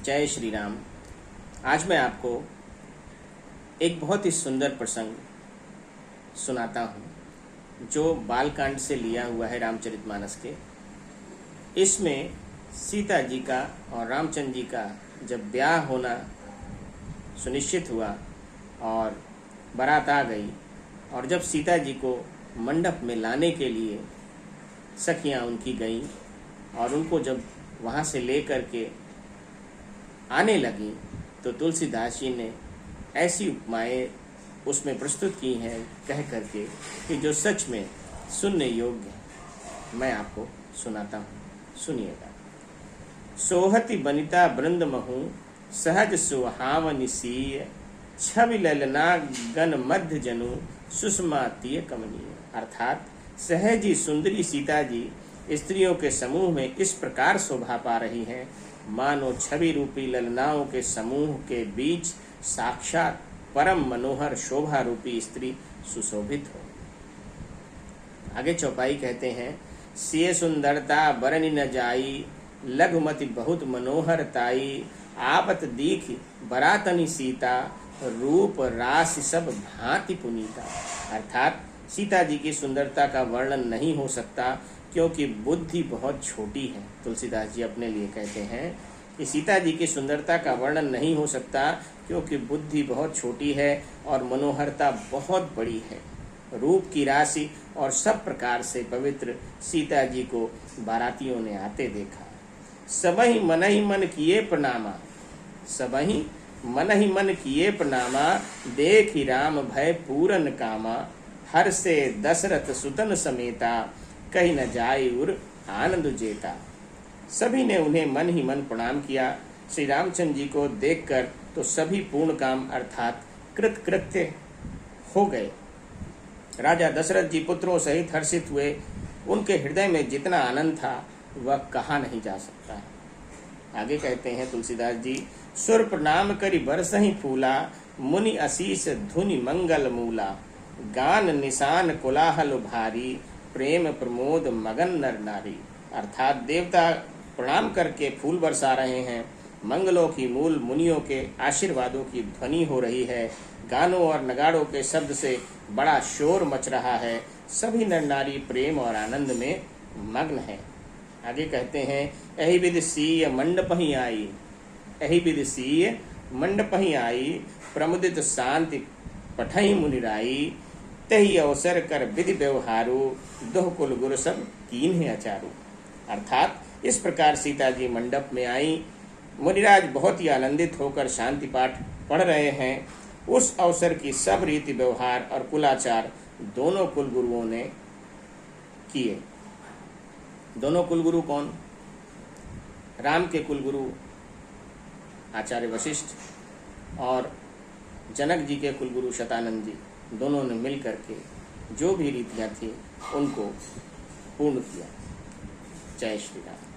जय श्री राम। आज मैं आपको एक बहुत ही सुंदर प्रसंग सुनाता हूँ जो बालकांड से लिया हुआ है रामचरितमानस के। इसमें सीता जी का और रामचंद्र जी का जब ब्याह होना सुनिश्चित हुआ और बारात आ गई और जब सीता जी को मंडप में लाने के लिए सखियाँ उनकी गईं और उनको जब वहाँ से ले कर के आने लगी तो तुलसीदास जी ने ऐसी उपमाएं उसमें प्रस्तुत की हैं कह करके कि जो सच में सुनने योग्य है। मैं आपको सुनाता हूँ, सुनिएगा। सोहति बनिता बृंद महु सहज सुहावनि सीय छवि ललना गण मध्य जनु सुषमा तीय कमनीय। अर्थात सहजी सुंदरी सीता जी स्त्रियों के समूह में इस प्रकार शोभा पा रही हैं मानो छवि रूपी ललनाओं के समूह के बीच साक्षात परम मनोहर शोभा रूपी स्त्री सुशोभित हो। आगे चौपाई कहते हैं, सिय सुंदरता बरनि न जाई लघुमति बहुत मनोहर ताई आपत दीख बरातनि सीता रूप राशि सब भांति पुनीता। अर्थात सीता जी की सुंदरता का वर्णन नहीं हो सकता क्योंकि बुद्धि बहुत छोटी है। तुलसीदास जी अपने लिए कहते हैं कि सीता जी की सुंदरता का वर्णन नहीं हो सकता क्योंकि बुद्धि बहुत छोटी है और मनोहरता बहुत बड़ी है। रूप की राशि और सब प्रकार से पवित्र सीता जी को बारातियों ने आते देखा। सबहि मनहि मन किए प्रणामा, सबहि मनहि मन किए प्रणामा देखि राम भय पूरन कामा हर से दशरथ सुतन समेता कहीं न जाए उर आनंद जेता। सभी ने उन्हें मन ही मन प्रणाम किया। श्री रामचंद्र जी को देखकर तो सभी पूर्ण काम अर्थात कृतकृत्य हो गए। राजा दशरथ जी पुत्रों सहित हर्षित हुए। उनके हृदय में जितना आनंद था वह कहा नहीं जा सकता। आगे कहते हैं तुलसीदास जी, सुर प्रणाम करि बरसहि फूला मुनि असीस धुनि मंगल मूला गान निशान कोलाहल भारी प्रेम प्रमोद मगन नर नारी। अर्थात देवता प्रणाम करके फूल बरसा रहे हैं, मंगलों की मूल मुनियों के आशीर्वादों की ध्वनि हो रही है, गानों और नगाड़ों के शब्द से बड़ा शोर मच रहा है। सभी नर नारी प्रेम और आनंद में मग्न है। आगे कहते हैं, एहि विधि सीय मंडपहि आई, एहि विधि सीय मंडपहि आई प्रमुदित शांति पठहि मुनिराई तही अवसर कर विधि व्यवहारू दोह कुल गुरु सब कीन्हे अचारू। अर्थात इस प्रकार सीता जी मंडप में आई। मुनिराज बहुत ही आनंदित होकर शांति पाठ पढ़ रहे हैं। उस अवसर की सब रीति व्यवहार और कुलाचार दोनों कुलगुरुओं ने किए। दोनों कुलगुरु कौन? राम के कुलगुरु आचार्य वशिष्ठ और जनक जी के कुलगुरु शतानंद जी, दोनों ने मिल करके जो भी रीतियाँ थी उनको पूर्ण किया। जय श्री राम।